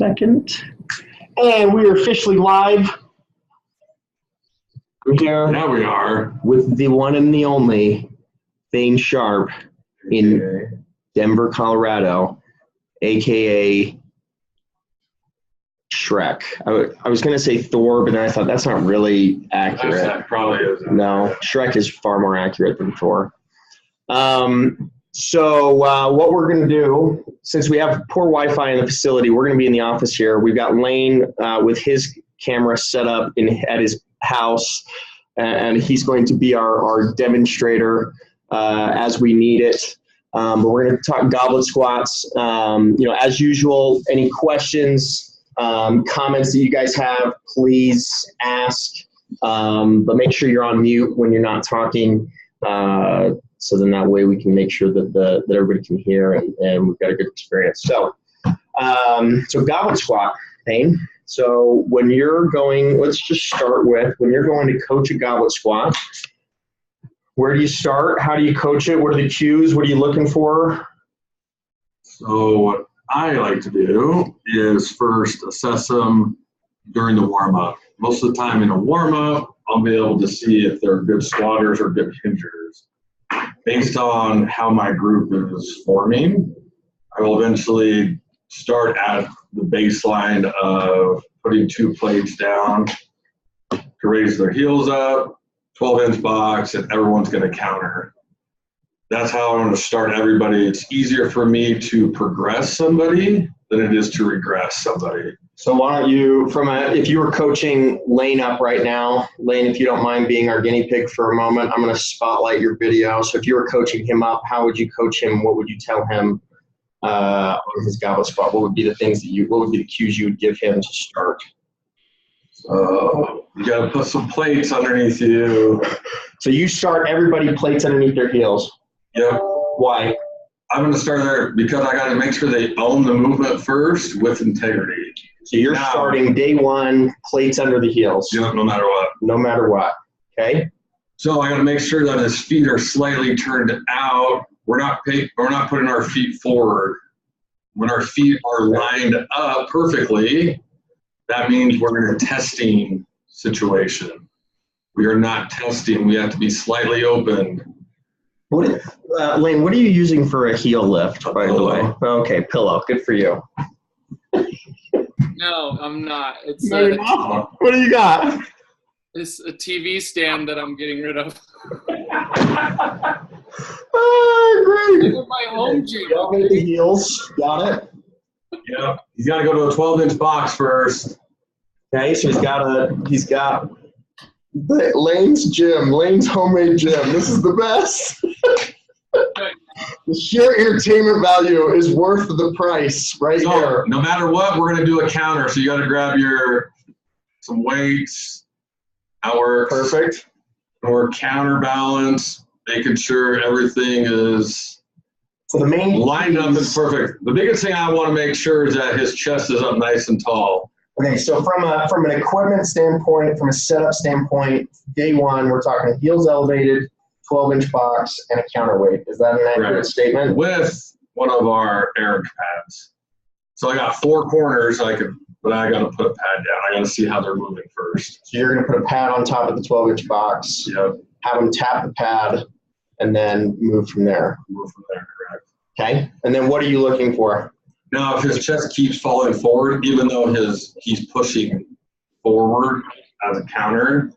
second. And we are officially live. We're here. Now we are. With the one and the only Layne Sharp in Denver, Colorado, a.k.a. Shrek. I was going to say Thor, but then I thought that's not really accurate. That probably is. No, Shrek is far more accurate than Thor. So what we're going to do, since we have poor Wi-Fi in the facility, we're going to be in the office here. We've got Layne with his camera set up at his house, and he's going to be our demonstrator as we need it. But we're going to talk goblet squats. As usual, any questions, comments that you guys have, please ask. But make sure you're on mute when you're not talking. So then that way we can make sure that everybody can hear and we've got a good experience. So, goblet squat, Layne. So when you're going, let's just start with, when you're going to coach a goblet squat, where do you start? How do you coach it? What are the cues? What are you looking for? So what I like to do is first assess them during the warm-up. Most of the time in a warm-up, I'll be able to see if they're good squatters or good hingers. Based on how my group is forming, I will eventually start at the baseline of putting 2 plates down to raise their heels up, 12-inch box, and everyone's going to counter. That's how I'm going to start everybody. It's easier for me to progress somebody than it is to regress somebody. So why don't you, if you were coaching Layne up right now, Layne, if you don't mind being our guinea pig for a moment, I'm going to spotlight your video. So if you were coaching him up, how would you coach him? What would you tell him on his goblet squat? What would be the things what would be the cues you would give him to start? So you got to put some plates underneath you. So you start everybody plates underneath their heels. Yep. Why? I'm going to start there because I got to make sure they own the movement first with integrity. So you're starting day one, plates under the heels. Yep, no matter what. No matter what. Okay. So I got to make sure that his feet are slightly turned out. We're not putting our feet forward. When our feet are lined up perfectly, that means we're in a testing situation. We are not testing. We have to be slightly open. Layne, what are you using for a heel lift, by the way? Okay, pillow. Good for you. No, I'm not. It's what do you got? It's a TV stand that I'm getting rid of. Oh, great. Look at my home gym. The heels. Got it. Yeah. He's got to go to a 12-inch box first. Okay, so he's got Layne's gym, Layne's homemade gym. This is the best. The sheer entertainment value is worth the price right here. No matter what, we're going to do a counter. So you got to grab some weights. That works. Perfect. Or counterbalance, making sure everything is lined up and perfect. The biggest thing I want to make sure is that his chest is up nice and tall. Okay, so from an equipment standpoint, from a setup standpoint, day one, we're talking heels elevated, 12-inch box, and a counterweight. Is that an accurate statement? With one of our Eric pads. So I got 4 corners, but I got to put a pad down. I got to see how they're moving first. So you're going to put a pad on top of the 12-inch box. Yep. Have them tap the pad, and then move from there. Correct. Okay. And then what are you looking for? Now, if his chest keeps falling forward, even though he's pushing forward as a counter,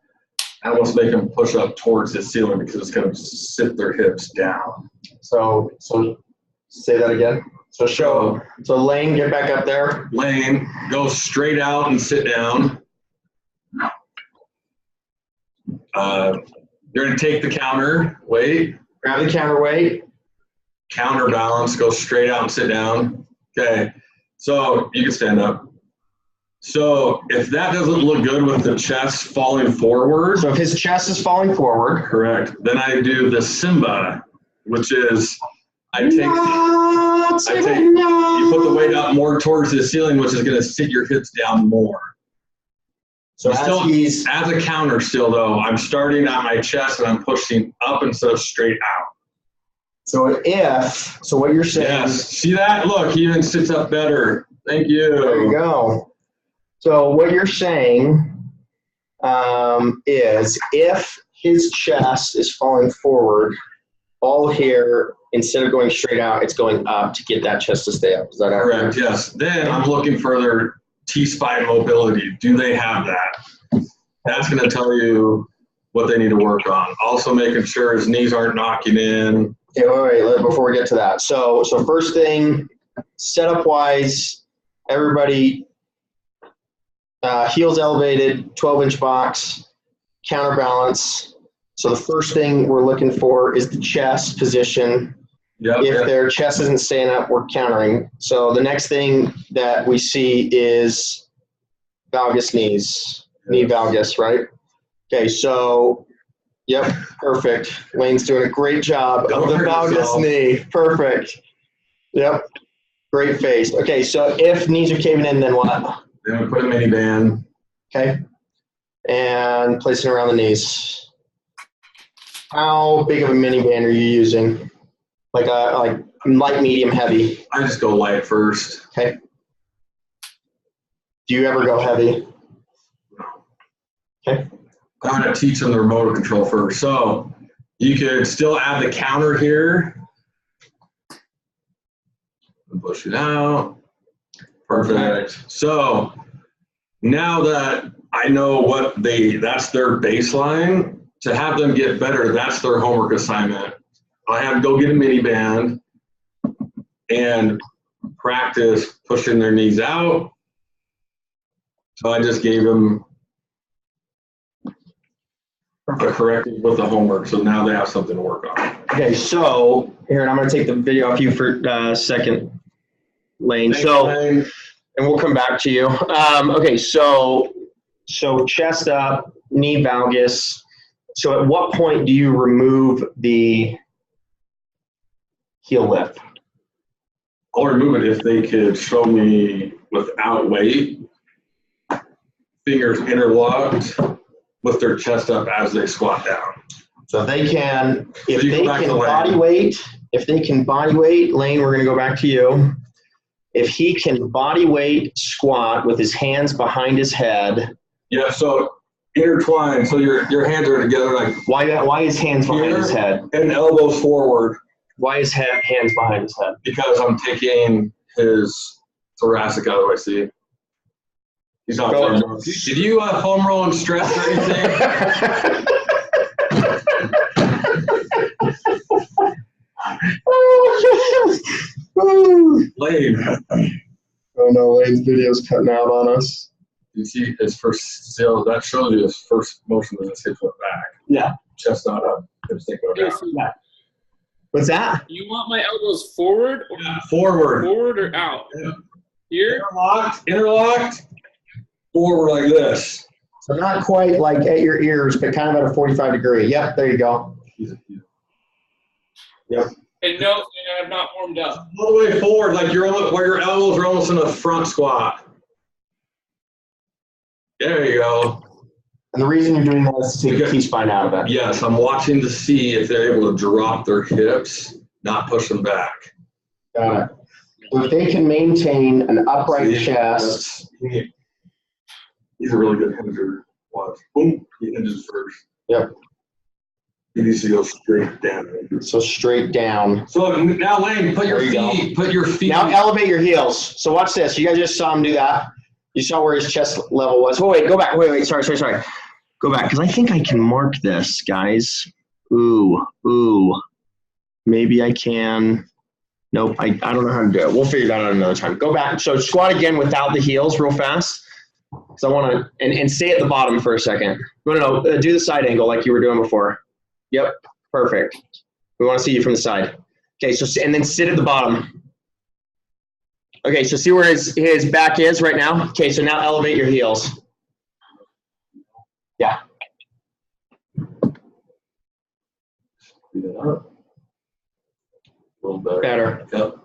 I almost make him push up towards his ceiling because it's going to sit their hips down. So say that again. So Layne, get back up there. Layne, go straight out and sit down. You're going to take the counter weight. Grab the counterweight. Counterbalance, go straight out and sit down. Okay, so you can stand up. So if that doesn't look good with the chest falling forward. So if his chest is falling forward. Correct. Then I do the Simba, which is you put the weight up more towards the ceiling, which is going to sit your hips down more. So as a counter still though, I'm starting at my chest and I'm pushing up instead of straight out. So what you're saying. Yes. See that? Look, he even sits up better. Thank you. There you go. So what you're saying is if his chest is falling forward, all here, instead of going straight out, it's going up to get that chest to stay up. Is that accurate? Correct, yes. Then I'm looking for their T-spine mobility. Do they have that? That's going to tell you what they need to work on. Also making sure his knees aren't knocking in. Okay, wait, before we get to that. So first thing, setup-wise, everybody, heels elevated, 12-inch box, counterbalance. So the first thing we're looking for is the chest position. Yep, If their chest isn't staying up, we're countering. So the next thing that we see is valgus knees, knee valgus, right? Okay, so, yep, perfect. Layne's doing a great job of the valgus knee. Perfect. Yep, great face. Okay, so if knees are caving in, then what? Then we put a mini band. Okay, and placing around the knees. How big of a mini band are you using? Like light, medium, heavy? I just go light first. Okay. Do you ever go heavy? Okay. I'm going to teach them the remote control first. So you could still add the counter here. And push it out. Perfect. So now that I know that's their baseline, to have them get better, that's their homework assignment. I have them go get a mini band and practice pushing their knees out. So I just gave them a corrective with the homework. So now they have something to work on. Okay, so here, and I'm going to take the video off you for a second, Layne. Thanks, Layne. And we'll come back to you. Okay, so chest up, knee valgus. So at what point do you remove the heel lift? I'll remove it if they could show me without weight, fingers interlocked with their chest up as they squat down. So if they can body weight, Layne, we're going to go back to you. If he can body weight squat with his hands behind his head. Yeah, so intertwine, so your hands are together like. Why is hands behind his head? And elbows forward. Why is hands behind his head? Because I'm taking his thoracic out of the way, see? He's not foam rolling. Did you foam roll and stress or anything? Layne. Oh no, Layne's video's cutting out on us. You see his first, so that shows you his first motion is his hips went back. Yeah. Chest not up, hips take go down. What's that? You want my elbows forward or Forward or out? Yeah. Here? Interlocked, forward like this. So not quite like at your ears, but kind of at a 45 degree. Yep, there you go. Yep. And no, I have not warmed up. All the way forward, like where your elbows are almost in a front squat. There you go. And the reason you're doing that is to take the T-spine out of it. Yes, I'm watching to see if they're able to drop their hips, not push them back. Got it. So if they can maintain an upright chest. He's a really good hinger. Watch. Boom. He hinges first. Yep. He needs to go straight down. So straight down. So now, Layne, put your feet. Now elevate your heels. So watch this. You guys just saw him do that. You saw where his chest level was. Oh, wait, go back. Wait. Sorry. Go back, because I think I can mark this, guys. Ooh. Maybe I can. Nope, I don't know how to do it. We'll figure that out another time. Go back. So squat again without the heels real fast. Because I want to, and stay at the bottom for a second. No. Do the side angle like you were doing before. Yep, perfect. We want to see you from the side. Okay, so, and then sit at the bottom. Okay, so see where his back is right now? Okay, so now elevate your heels. Yeah. A little Better. Yep.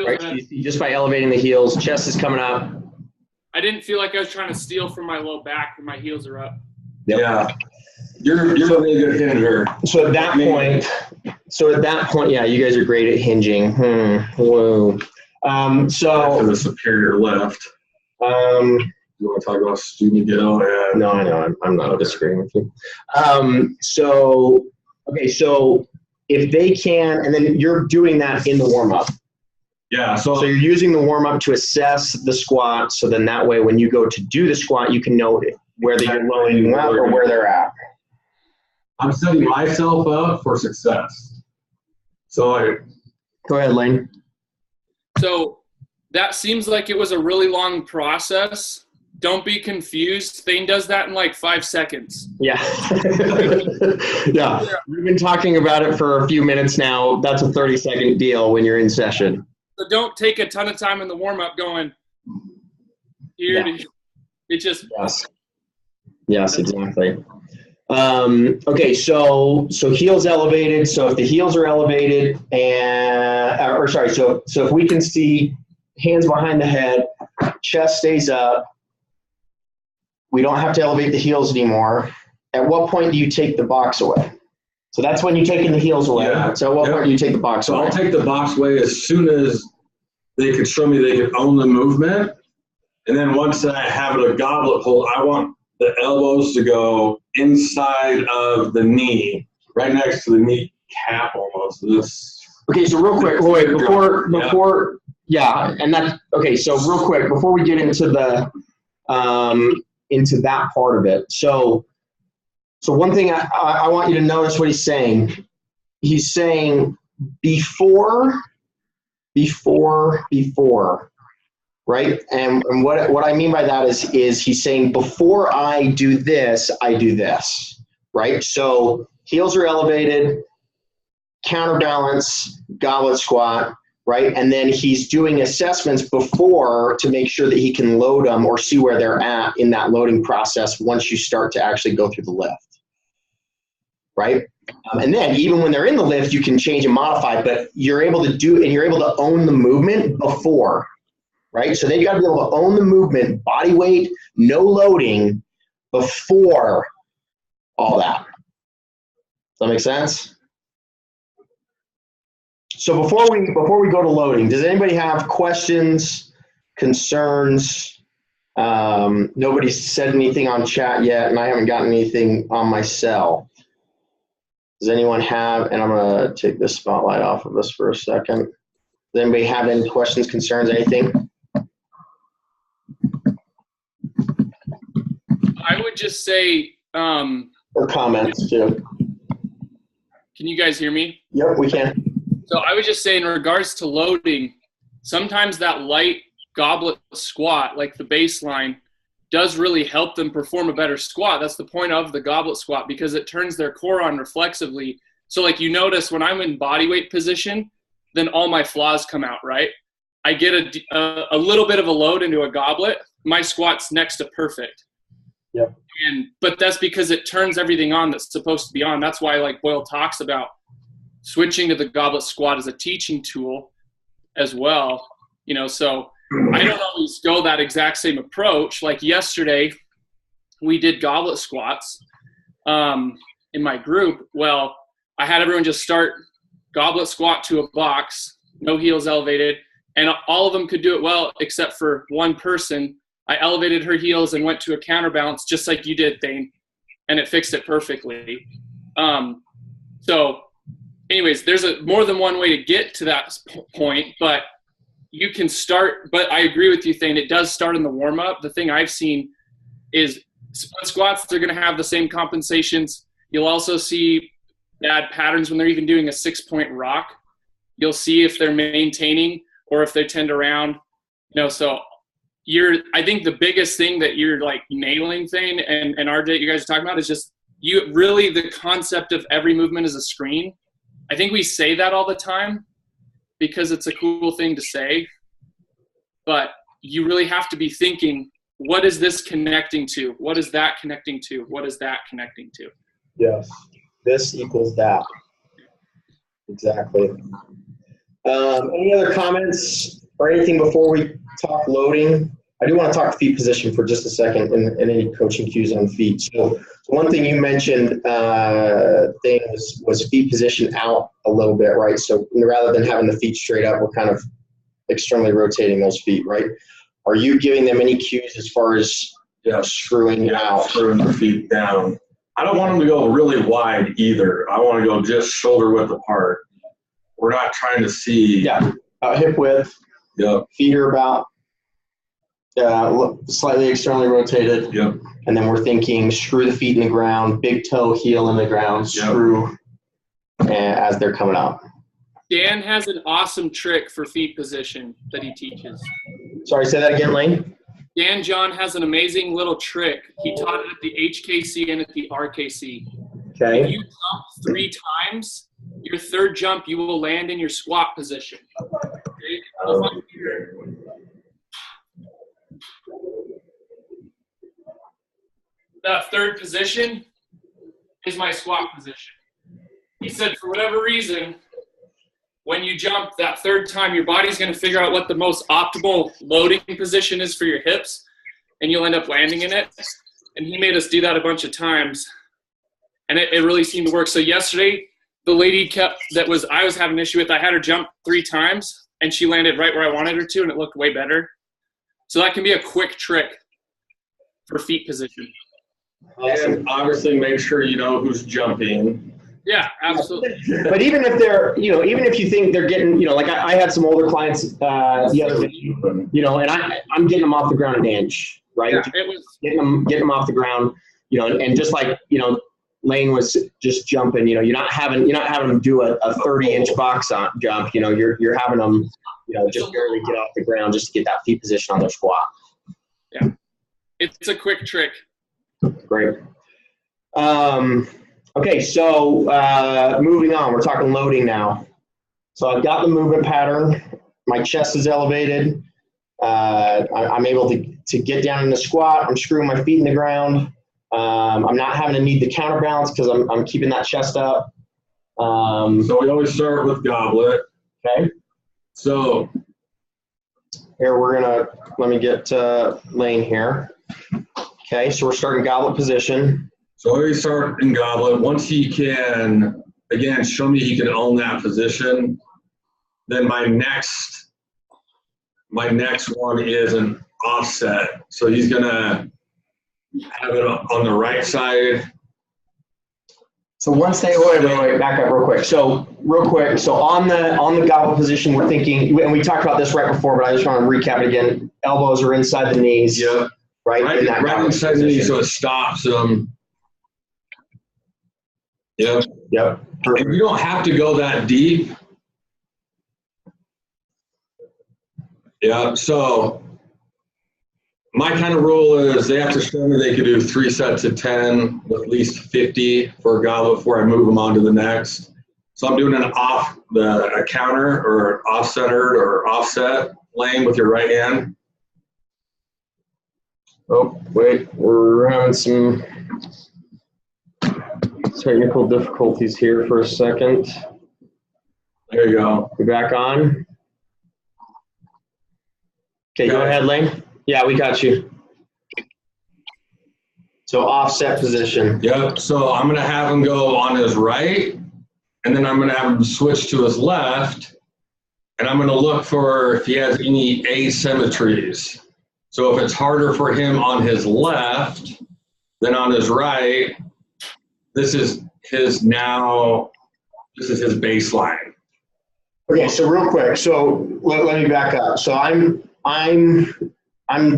Right, so you see just by elevating the heels, chest is coming up. I didn't feel like I was trying to steal from my low back when my heels are up. Yep. Yeah. You're a really good hinger. So at that point, yeah, you guys are great at hinging. Whoa. For So the superior lift. You want to talk about Stu McGill? And no, I know I'm not Okay. disagreeing with you. So if they can, and then you're doing that in the warm up. yeah, So you're using the warm up to assess the squat. So then that way, when you go to do the squat, you can know whether you're loading up or where they're at. I'm setting myself up for success. So Go ahead, Layne. So that seems like it was a really long process. Don't be confused. Thane does that in like 5 seconds. Yeah. Yeah. We've been talking about it for a few minutes now. That's a 30-second deal when you're in session. So don't take a ton of time in the warm-up going here. Yeah. It just Yes, exactly. Okay, so heels elevated. So if the heels are elevated so if we can see hands behind the head, chest stays up, we don't have to elevate the heels anymore. At what point do you take the box away? So that's when you're taking the heels away. Yeah. So at what point do you take the box So away? I'll take the box away as soon as they can show me they can own the movement. And then once I have it a goblet hold, I want the elbows to go inside of the knee, right next to the knee cap almost. Okay, so real quick, before, and that, okay, so real quick, before we get into the, into that part of it. So one thing I want you to notice what he's saying. He's saying before, right? And what I mean by that is he's saying before I do this, right? So heels are elevated, counterbalance, goblet squat, right? And then he's doing assessments before to make sure that he can load them or see where they're at in that loading process once you start to actually go through the lift, right? And then even when they're in the lift, you can change and modify, but you're able to own the movement before, right? So they've got to be able to own the movement, body weight, no loading before all that. Does that make sense? So before we go to loading, does anybody have questions, concerns? Nobody's said anything on chat yet, and I haven't gotten anything on my cell. Does anyone have, and I'm going to take this spotlight off of us for a second. Does anybody have any questions, concerns, anything? I would just say, Or comments too. can you guys hear me? Yep, we can. So I would just say in regards to loading, sometimes that light goblet squat, like the baseline, does really help them perform a better squat. That's the point of the goblet squat, because it turns their core on reflexively. So like you notice when I'm in body weight position, then all my flaws come out, right? I get a little bit of a load into a goblet, my squat's next to perfect. Yep. But that's because it turns everything on that's supposed to be on. That's why like Boyle talks about switching to the goblet squat as a teaching tool as well. You know, so I don't always go that exact same approach. Like yesterday, we did goblet squats in my group. Well, I had everyone just start goblet squat to a box, no heels elevated, and all of them could do it well except for one person. I elevated her heels and went to a counterbalance just like you did, Thane, and it fixed it perfectly. So anyways, there's more than one way to get to that point, but you can start, but I agree with you, Thane, it does start in the warm-up. The thing I've seen is split squats, they're going to have the same compensations. You'll also see bad patterns when they're even doing a 6-point rock. You'll see if they're maintaining or if they tend around. You know, so I think the biggest thing that you're like nailing, Thane, and RJ, you guys are talking about is just the concept of every movement is a screen. I think we say that all the time because it's a cool thing to say, but you really have to be thinking, what is this connecting to? What is that connecting to? What is that connecting to? Yes. This equals that. Exactly. Any other comments or anything before we talk loading? I do want to talk feet position for just a second and any coaching cues on feet. So one thing you mentioned, thing was feet position out a little bit, right? So rather than having the feet straight up, we're kind of externally rotating those feet, right? Are you giving them any cues as far as screwing out? Screwing the feet down. I don't want them to go really wide either. I want to go just shoulder width apart. We're not trying to see. Yeah, hip width. Yep. Feet are about slightly externally rotated. Yep. And then we're thinking screw the feet in the ground, big toe, heel in the ground, screw as they're coming up. Dan has an awesome trick for feet position that he teaches. Sorry, say that again, Layne. Dan John has an amazing little trick. He taught it at the HKC and at the RKC. Okay. If you jump 3 times, your third jump, you will land in your squat position. Okay? That third position is my squat position. He said, for whatever reason, when you jump that third time, your body's going to figure out what the most optimal loading position is for your hips, and you'll end up landing in it. And he made us do that a bunch of times, and it really seemed to work. So yesterday, the lady I was having an issue with, I had her jump 3 times, and she landed right where I wanted her to, and it looked way better. So that can be a quick trick for feet position. And obviously make sure you know who's jumping. Yeah, absolutely. But even if they're, even if you think they're getting, like I had some older clients the other day, and I'm getting them off the ground an inch, right? Yeah, it was getting them off the ground, and just like, Layne was just jumping, you're not having them do a 30-inch box jump, you're having them, just barely get off the ground just to get that feet position on their squat. Yeah, it's a quick trick. Great. Okay, so moving on, we're talking loading now. So I've got the movement pattern. My chest is elevated. I'm able to get down in the squat. I'm screwing my feet in the ground. I'm not having to need the counterbalance because I'm keeping that chest up. So we always start with goblet. Okay. So here let me get Layne here. Okay, so we're starting goblet position. So we start in goblet. Once he can, again, show me he can own that position, then my next one is an offset. So he's gonna have it on the right side. So once they wait, back up real quick. So on the goblet position, we're thinking, and we talked about this right before, but I just want to recap it again. Elbows are inside the knees. Yep. Right inside the knee, so it stops them. Yep. Yep. Perfect. And you don't have to go that deep. Yeah. So my kind of rule is they have to show me they could do 3 sets of 10 with at least 50 for a goblet before I move them on to the next. So I'm doing a counter or off-centered or offset Layne with your right hand. Oh, wait, we're having some technical difficulties here for a second. There you go. We back on? Okay, go ahead, Layne. Yeah, we got you. So offset position. Yep, so I'm gonna have him go on his right, and then I'm gonna have him switch to his left, and I'm gonna look for if he has any asymmetries. So if it's harder for him on his left than on his right, this is his baseline. Okay, so real quick, so let me back up. So I'm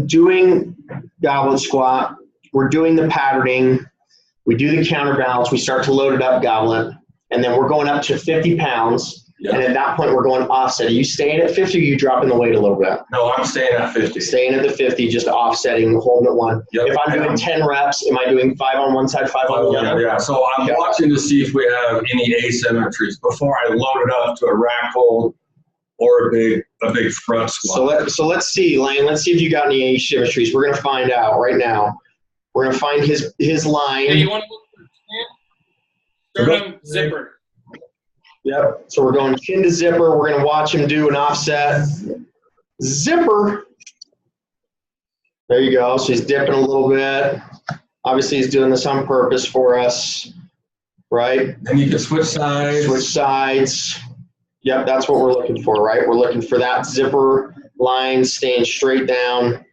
doing goblet squat. We're doing the patterning. We do the counterbalance. We start to load it up goblet, and then we're going up to 50 pounds. Yep. And at that point, we're going offset. Are you staying at 50 or are you dropping the weight a little bit? No, I'm staying at 50. Staying at the 50, just offsetting, holding at 1. Yep. If I'm doing 10 reps, am I doing 5 on one side, 5 on the other? Yeah. So I'm watching to see if we have any asymmetries before I load it up to a rack hold or a big front squat. So let's see, Layne. Let's see if you got any asymmetries. We're going to find out right now. We're going to find his line. Hey, you want to look at sternum zipper? Yep. So we're going chin to zipper. We're going to watch him do an offset zipper. There you go. So he's dipping a little bit. Obviously, he's doing this on purpose for us, right? Then you can switch sides. Switch sides. Yep, that's what we're looking for, right? We're looking for that zipper line staying straight down.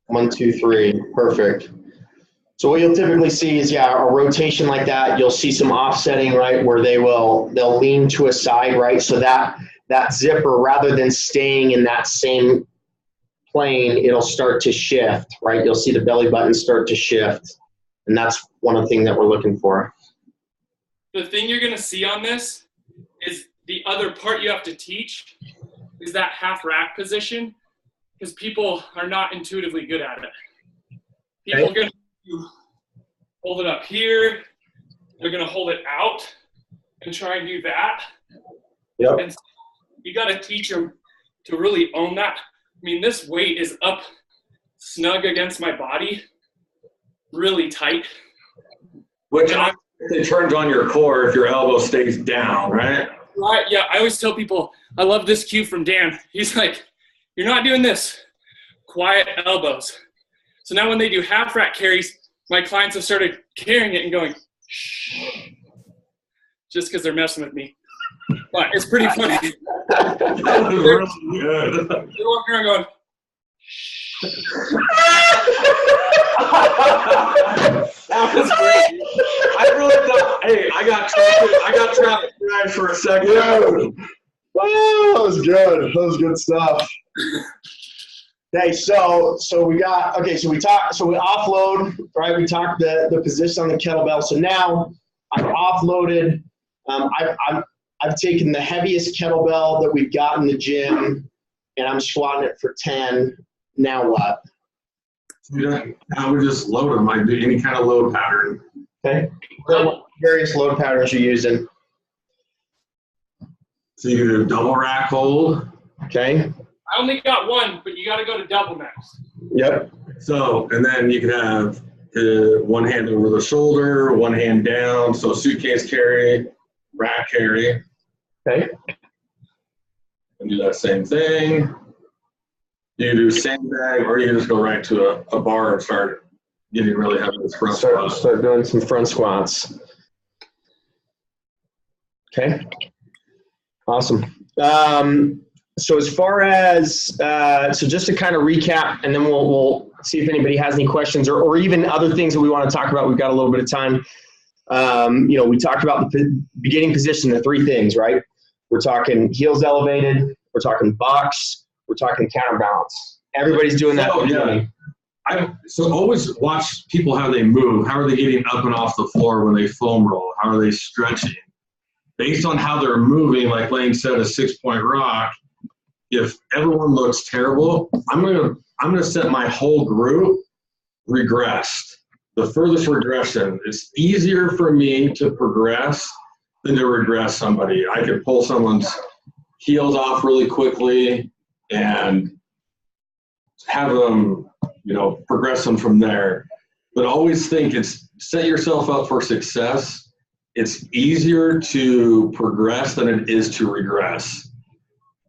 1, 2, 3, perfect. So what you'll typically see is, yeah, a rotation like that. You'll see some offsetting, right, where they'll lean to a side, right? So that zipper, rather than staying in that same plane, it'll start to shift, right? You'll see the belly button start to shift, and that's one of the things that we're looking for. The thing you're going to see on this is the other part you have to teach is that half rack position, because people are not intuitively good at it. People are going to hold it up here. They're going to hold it out and try and do that. Yep. And so you got to teach them to really own that. I mean, this weight is up snug against my body, really tight. Which it turns on your core if your elbow stays down, right? Right, yeah. I always tell people, I love this cue from Dan. He's like, you're not doing this. Quiet elbows. So now when they do half rack carries, my clients have started carrying it and going, shh, just because they're messing with me. But it's pretty funny. That was really good. They're walking around going, That was great. I really thought, hey, I got trapped for a second. Yeah. Wow, that was good. That was good stuff. Okay, so we offload, right? We talked the position on the kettlebell. So now I've offloaded. I've taken the heaviest kettlebell that we've got in the gym, and I'm squatting it for 10. Now what? I would just load them. I do any kind of load pattern. Okay. What various load patterns you're using? So you do double rack hold. Okay. I only got one, but you got to go to double next. Yep. So, and then you can have one hand over the shoulder, one hand down. So suitcase carry, rack carry. Okay. And do that same thing. You can do sandbag, or you can just go right to a bar and start getting really heavy with front squats. Start doing some front squats. Okay. Awesome. So as far as, so just to kind of recap, and then we'll see if anybody has any questions or even other things that we want to talk about. We've got a little bit of time. We talked about the beginning position, the 3 things, right? We're talking heels elevated, we're talking box, we're talking counterbalance. Everybody's doing that. Oh, yeah. So always watch people how they move. How are they getting up and off the floor when they foam roll? How are they stretching? Based on how they're moving, like Layne said, a 6-point rock, if everyone looks terrible, I'm gonna set my whole group regressed. The furthest regression. It's easier for me to progress than to regress somebody. I could pull someone's heels off really quickly and have them, progress them from there. But always think set yourself up for success. It's easier to progress than it is to regress.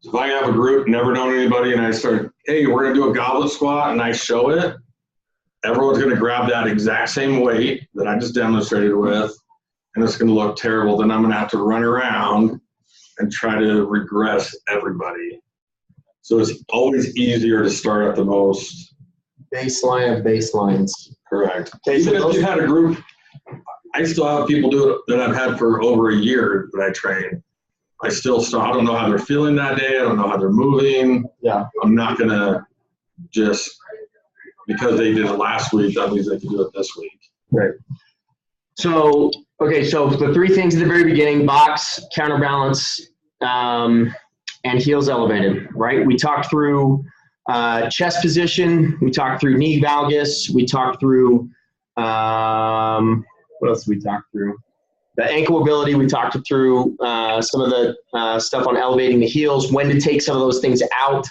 So if I have a group, never known anybody, and I start, hey, we're going to do a goblet squat, and I show it, everyone's going to grab that exact same weight that I just demonstrated with, and it's going to look terrible. Then I'm going to have to run around and try to regress everybody. So it's always easier to start at the most baseline of baselines. Correct. Okay, Even if you had a group, I still have people do it that I've had for over a year that I train. I don't know how they're feeling that day. I don't know how they're moving. Yeah. I'm not going to just, because they did it last week, that means they can do it this week. Right. So, okay, so the 3 things at the very beginning: box, counterbalance, and heels elevated, right? We talked through chest position. We talked through knee valgus. We talked through, what else did we talk through? The ankle mobility. We talked through some of the stuff on elevating the heels, when to take some of those things out,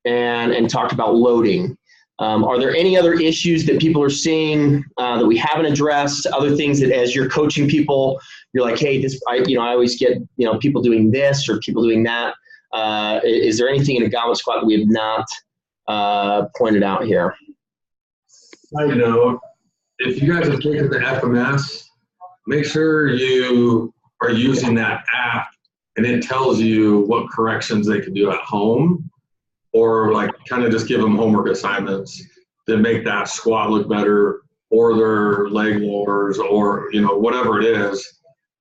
and talked about loading. Are there any other issues that people are seeing that we haven't addressed? Other things that, as you're coaching people, you're like, hey, I always get people doing this or people doing that. Is there anything in a goblet squat that we have not pointed out here? Side note: if you guys have taken the FMS, make sure you are using that app and it tells you what corrections they can do at home, or like kind of just give them homework assignments that make that squat look better, or their leg lowers, or whatever it is.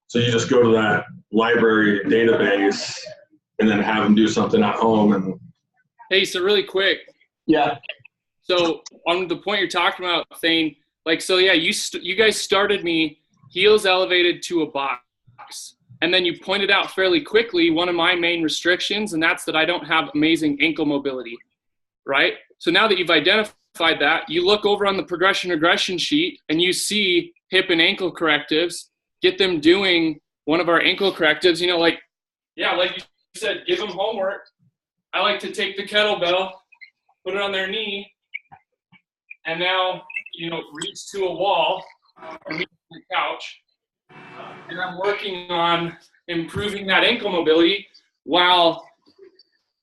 So you just go to that library database and then have them do something at home. And hey, so really quick. Yeah. So on the point you're talking about, Layne, like, so yeah, you guys started me heels elevated to a box. And then you pointed out fairly quickly one of my main restrictions, and that's that I don't have amazing ankle mobility, right? So now that you've identified that, you look over on the progression regression sheet and you see hip and ankle correctives, get them doing one of our ankle correctives, like you said, give them homework. I like to take the kettlebell, put it on their knee, and now, reach to a wall or reach to the couch. And I'm working on improving that ankle mobility while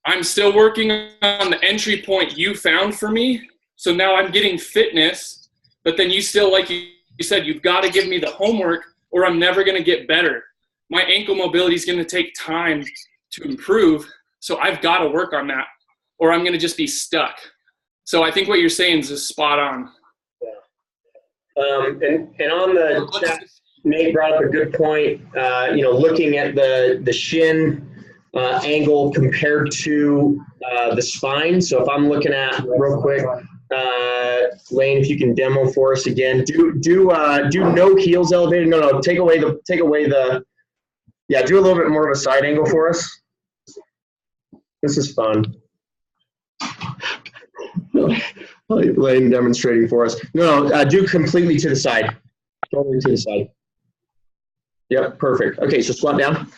I'm still working on the entry point you found for me. So now I'm getting fitness, but then you still, like you said, you've got to give me the homework or I'm never going to get better. My ankle mobility is going to take time to improve. So I've got to work on that or I'm going to just be stuck. So I think what you're saying is just spot on. And on the chat, Nate brought up a good point. Looking at the shin angle compared to the spine. So if I'm looking at real quick, Layne, if you can demo for us again. Do no heels elevated. No. Take away the. Yeah, do a little bit more of a side angle for us. This is fun. Layne demonstrating for us. No, do completely to the side. Totally to the side. Yep, perfect. Okay, so squat down.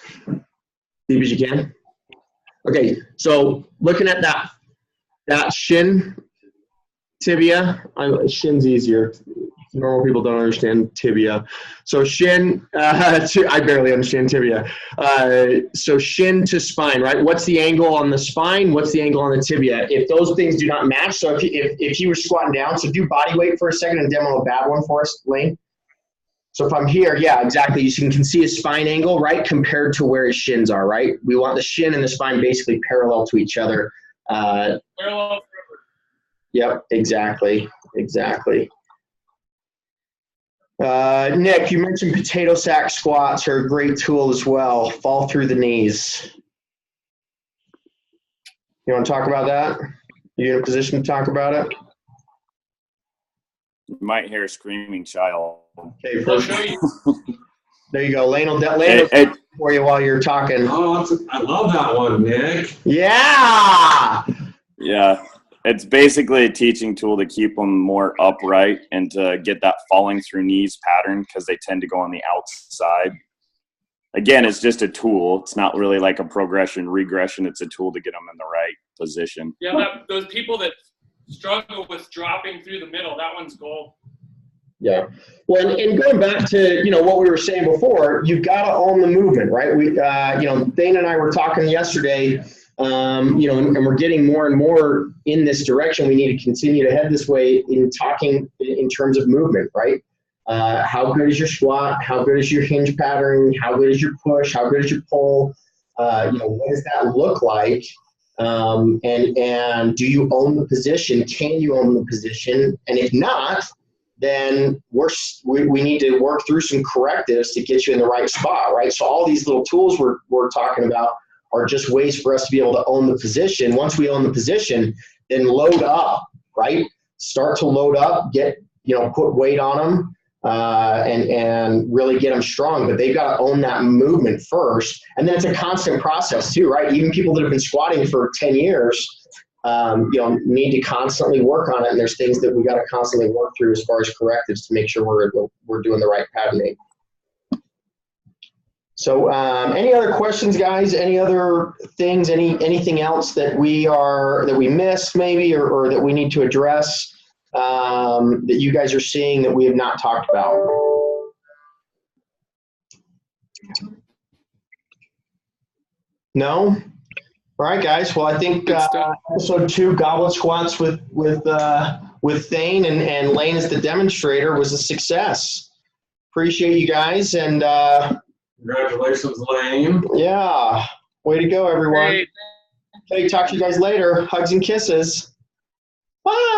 Deep as you can. Okay, so looking at that shin, tibia. Shin's easier. Normal people don't understand tibia. So shin, I barely understand tibia. So shin to spine, right? What's the angle on the spine? What's the angle on the tibia? If those things do not match, so if you were squatting down, so do body weight for a second and demo a bad one for us, Layne. So if I'm here, yeah, exactly. You can see his spine angle, right, compared to where his shins are, right? We want the shin and the spine basically parallel to each other. Parallel. Yep, exactly. Nick, you mentioned potato sack squats are a great tool as well. Fall through the knees. You want to talk about that? You in a position to talk about it? You might hear a screaming child. Okay, perfect. There you go. Layne will for you while you're talking. Oh, I love that one, Nick. Yeah. Yeah. It's basically a teaching tool to keep them more upright and to get that falling through knees pattern because they tend to go on the outside. Again, it's just a tool. It's not really like a progression, regression. It's a tool to get them in the right position. Yeah, those people that struggle with dropping through the middle, that one's gold. Yeah. Well, and going back to, what we were saying before, you've got to own the movement, right? We, Layne and I were talking yesterday, and we're getting more and more in this direction. We need to continue to head this way in talking in terms of movement, right? How good is your squat? How good is your hinge pattern? How good is your push? How good is your pull? What does that look like? And do you own the position? Can you own the position? And if not, then we need to work through some correctives to get you in the right spot, right? So all these little tools we're talking about are just ways for us to be able to own the position. Once we own the position, then load up, right? Start to load up, put weight on them, and really get them strong. But they've got to own that movement first. And then it's a constant process too, right? Even people that have been squatting for 10 years, need to constantly work on it. And there's things that we got to constantly work through as far as correctives to make sure we're doing the right patterning. So any other questions, guys? Any other things, anything else that we missed maybe, or that we need to address that you guys are seeing that we have not talked about? No? All right, guys. Well, I think episode 2, Goblet Squats with Layne and Layne as the demonstrator was a success. Appreciate you guys, and Congratulations, Layne. yeah, way to go, everyone. Great. Okay, talk to you guys later. Hugs and kisses. Bye.